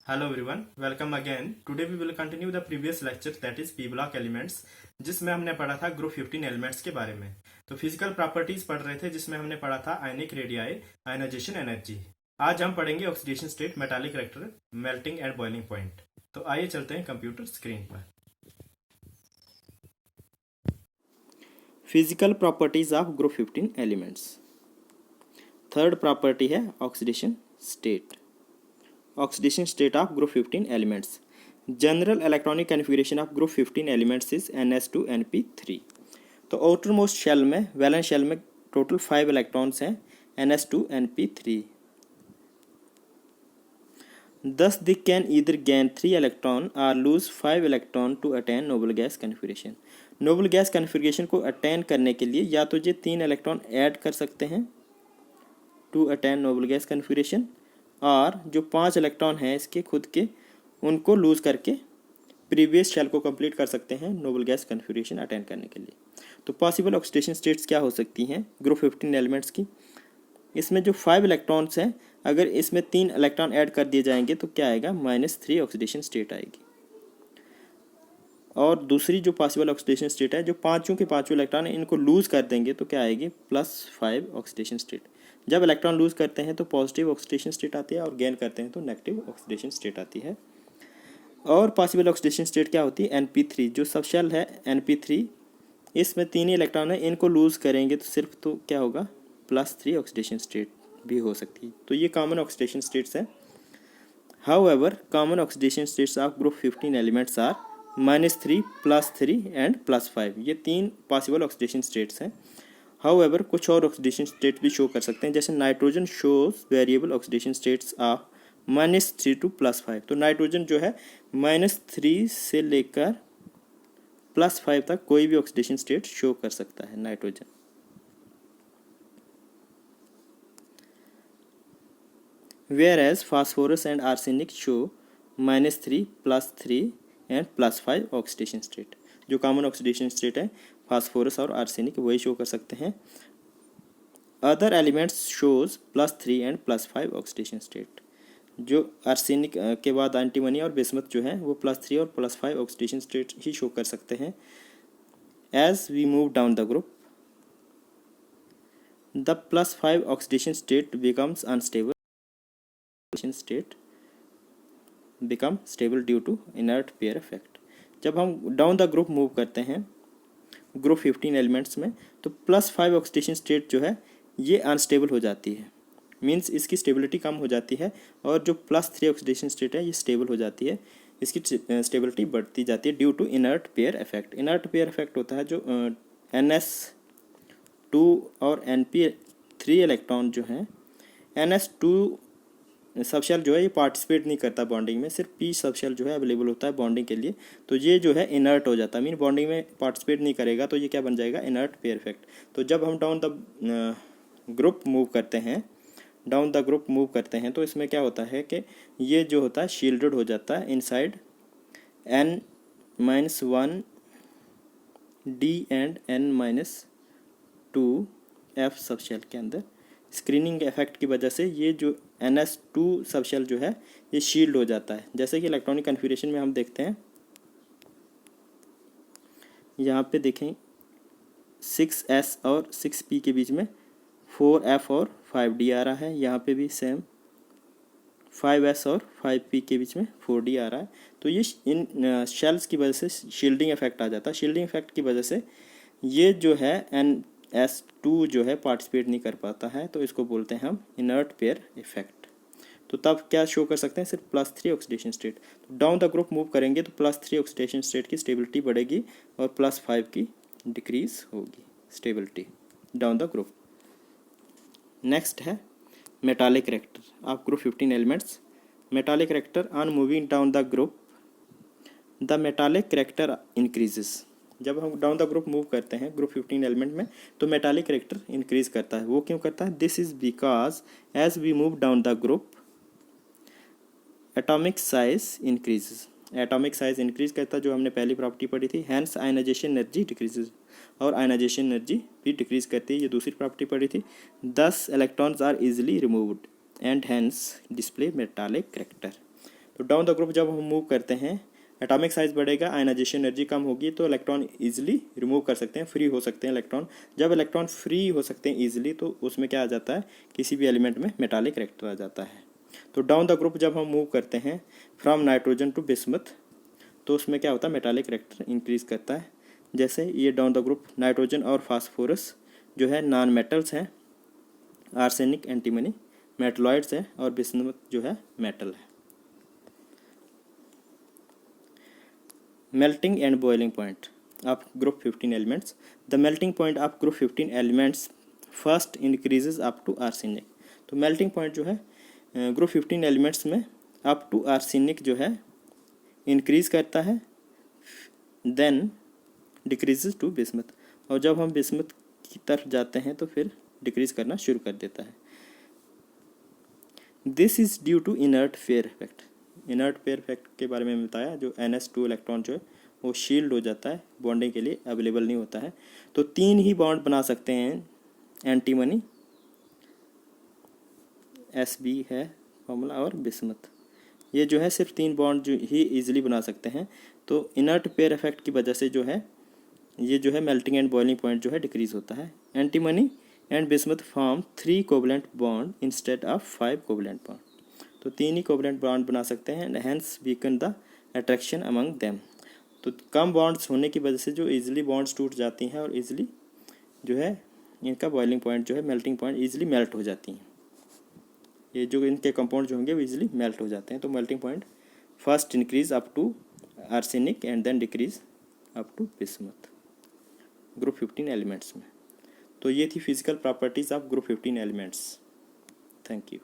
Hello everyone, welcome again. Today we will continue the previous lecture that is p block elements जिसमें हमने पढ़ा था group 15 elements के बारे में। तो फिजिकल प्रॉपर्टीज पढ़ रहे थे जिसमें हमने पढ़ा था आयनिक रेडियाई, आयनाइजेशन एनर्जी। आज हम पढ़ेंगे oxidation state, metallic character, melting and boiling point. तो आइए चलते हैं कंप्यूटर स्क्रीन पर। Physical properties of group 15 elements. Third property है oxidation state. Oxidation state of group 15 elements. General electronic configuration of group 15 elements is ns2np3. तो outermost shell में, valence shell में total 5 electrons हैं ns2np3. Thus they can either gain 3 electron or lose 5 electron to attain noble gas configuration. Nobel gas configuration को attain करने के लिए या तो ये 3 इलेक्ट्रॉन ऐड कर सकते हैं to attain noble gas configuration, और जो 5 इलेक्ट्रॉन हैं इसके खुद के उनको लूज करके प्रीवियस शेल को कंप्लीट कर सकते हैं नोबल गैस कन्फिग्रेशन अटेंड करने के लिए। तो पॉसिबल ऑक्सीडेशन स्टेट्स क्या हो सकती हैं ग्रुप 15 एलिमेंट्स की? इसमें जो 5 इलेक्ट्रॉन्स हैं, अगर इसमें 3 इलेक्ट्रॉन ऐड कर दिए जाएंगे तो क्या आएगा? -3 ऑक्सीडेशन स्टेट आएगी। और दूसरी जो पॉसिबल ऑक्सीडेशन स्टेट है, जो पाँचों के पाँचों इलेक्ट्रॉन हैं इनको लूज कर देंगे तो क्या आएगी? +5 ऑक्सीडेशन स्टेट। जब इलेक्ट्रॉन लूज करते हैं तो पॉजिटिव ऑक्सीडेशन स्टेट आती है और गेन करते हैं तो नेगेटिव ऑक्सीडेशन स्टेट आती है। और पॉसिबल ऑक्सीडेशन स्टेट क्या होती है? np3, जो सब शेल है np3, इसमें 3 ही इलेक्ट्रॉन है, इनको लूज करेंगे तो सिर्फ तो क्या होगा? +3 ऑक्सीडेशन स्टेट भी हो सकती है। तो ये कॉमन ऑक्सीडेशन स्टेट्स है। However common oxidation states of group 15 elements are -3, +3 and +5। ये 3 पॉसिबल ऑक्सीडेशन स्टेट्स हैं। हाउएवर कुछ और ऑक्सीडेशन स्टेट भी शो कर सकते हैं, जैसे nitrogen shows variable oxidation states of -3 to +5। तो नाइट्रोजन जो है -3 से लेकर +5 तक कोई भी ऑक्सीडेशन स्टेट शो कर सकता है nitrogen. Whereas phosphorus and arsenic show -3, +3 and +5 oxidation state. जो कॉमन ऑक्सीडेशन स्टेट है फास्फोरस और आर्सेनिक वही शो कर सकते हैं। Other elements shows +3 and +5 oxidation state. जो आर्सेनिक के बाद एंटीमनी और बिस्मथ जो है वो +3 और +5 ऑक्सीडेशन स्टेट ही शो कर सकते हैं। As we move down the group the +5 oxidation state becomes unstable state become stable due to inert pair effect. जब हम डाउन द ग्रुप मूव करते हैं ग्रुप 15 एलिमेंट्स में तो +5 ऑक्सीडेशन स्टेट जो है ये अनस्टेबल हो जाती है, मींस इसकी स्टेबिलिटी कम हो जाती है, और जो +3 ऑक्सीडेशन स्टेट है ये स्टेबल हो जाती है, इसकी स्टेबिलिटी बढ़ती जाती है due to inert pair effect. Inert pair effect होता है जो NS2 और NP3 इलेक्ट्रॉन जो हैं, NS2 सबशेल जो है ये पार्टिसिपेट नहीं करता बॉन्डिंग में, सिर्फ P सबशेल जो है अवेलेबल होता है बॉन्डिंग के लिए, तो ये जो है इनर्ट हो जाता है, मीन बॉन्डिंग में पार्टिसिपेट नहीं करेगा, तो ये क्या बन जाएगा? Inert pair effect. तो जब हम डाउन द ग्रुप मूव करते हैं तो इसमें क्या होता है कि ये जो होता है शील्डेड हो जाता है inside N-1 D and N-2 F subshell के अंदर। स्क्रीनिंग इफेक्ट की वजह से ये जो NS2 सबशेल जो है ये शील्ड हो जाता है। जैसे कि इलेक्ट्रॉनिक कन्फिग्रेशन में हम देखते हैं, यहाँ पे देखें 6S और 6P के बीच में 4F और 5D आ रहा है, यहाँ पे भी सेम 5S और 5P के बीच में 4D आ रहा है। तो ये इन शेल्स की वजह से शील्डिंग इफेक्ट आ जाता है। शील्डिंग इफेक्ट की वजह से ये जो है NS2 जो है पार्टिसिपेट नहीं कर पाता है, तो इसको बोलते हैं हम इनर्ट पेयर इफेक्ट। तो तब क्या शो कर सकते हैं? सिर्फ +3 ऑक्सीडेशन स्टेट। तो डाउन द ग्रुप मूव करेंगे तो +3 ऑक्सीडेशन स्टेट की स्टेबिलिटी बढ़ेगी और +5 की डिक्रीज होगी stability down the group. Next है metallic character of group 15 elements. Metallic character on moving down the group the metallic character increases. जब हम डाउन द ग्रुप मूव करते हैं ग्रुप 15 एलिमेंट में तो मेटालिक करेक्टर इंक्रीज करता है। वो क्यों करता है? This is because as we move down the group atomic size increases. Atomic size increase करता है, जो हमने पहली प्रॉपर्टी पढ़ी थी। हैंस आयनाइजेशन एनर्जी डिक्रीजेस, और आयनाइजेशन एनर्जी भी डिक्रीज करती है, ये दूसरी प्रॉपर्टी पढ़ी थी। 10 electrons are easily removed and hence display metallic character. तो डाउन द ग्रुप जब हम मूव करते हैं एटॉमिक साइज बढ़ेगा, आयनाइजेशन एनर्जी कम होगी, तो इलेक्ट्रॉन इजीली रिमूव कर सकते हैं, फ्री हो सकते हैं इलेक्ट्रॉन। जब इलेक्ट्रॉन फ्री हो सकते हैं इजीली, तो उसमें क्या आ जाता है, किसी भी एलिमेंट में मेटालिक कैरेक्टर आ जाता है। तो डाउन द ग्रुप जब हम मूव करते हैं फ्रॉम नाइट्रोजन टू बिस्मथ, तो उसमें क्या होता है, मेटालिक कैरेक्टर इंक्रीज करता है। जैसे ये डाउन द ग्रुप नाइट्रोजन और फास्फोरस जो है नॉन मेटल्स हैं, आर्सेनिक एंटीमनी मेटलॉइड्स है, और बिस्मथ जो है मेटल है। Melting and boiling point of group 15 elements. The melting point of group 15 elements first increases up to arsenic. तो मेल्टिंग पॉइंट जो है ग्रुप 15 एलिमेंट्स में अप टू आर्सेनिक जो है इंक्रीज करता है, देन डिक्रीजेज टू बिस्मथ, और जब हम बिस्मथ की तरफ जाते हैं तो फिर डिक्रीज करना शुरू कर देता है। This is due to inert pair effect. Inert pair effect के बारे में बताया, जो NH2 इलेक्ट्रॉन जो है वो शील्ड हो जाता है, बॉन्डिंग के लिए अवेलेबल नहीं होता है। तो 3 ही बॉन्ड बना सकते हैं एंटीमनी, Sb है फॉर्मूला, और बिस्मथ, ये जो है सिर्फ 3 बॉन्ड जो ही इजीली बना सकते हैं। तो इनर्ट पेयर इफेक्ट की वजह से जो है ये जो है मेल्टिंग एंड बॉइलिंग पॉइंट जो है डिक्रीज होता है। Antimony and bismuth form 3 covalent bond instead of 5 covalent bond. तो 3 ही कोवलेंट बॉन्ड बना सकते हैं, and hence weaken the attraction among them. तो कम बॉन्ड्स होने की वजह से जो इजीली बॉन्ड्स टूट जाती हैं, और इजीली जो है इनका बॉइलिंग पॉइंट जो है, मेल्टिंग पॉइंट इजीली मेल्ट हो जाती हैं। ये जो इनके कंपाउंड जो होंगे वो इजीली मेल्ट हो जाते हैं। तो melting point first increase up to arsenic and then decrease up to bismuth group 15 elements में। तो ये थी physical properties of group 15 elements. Thank you.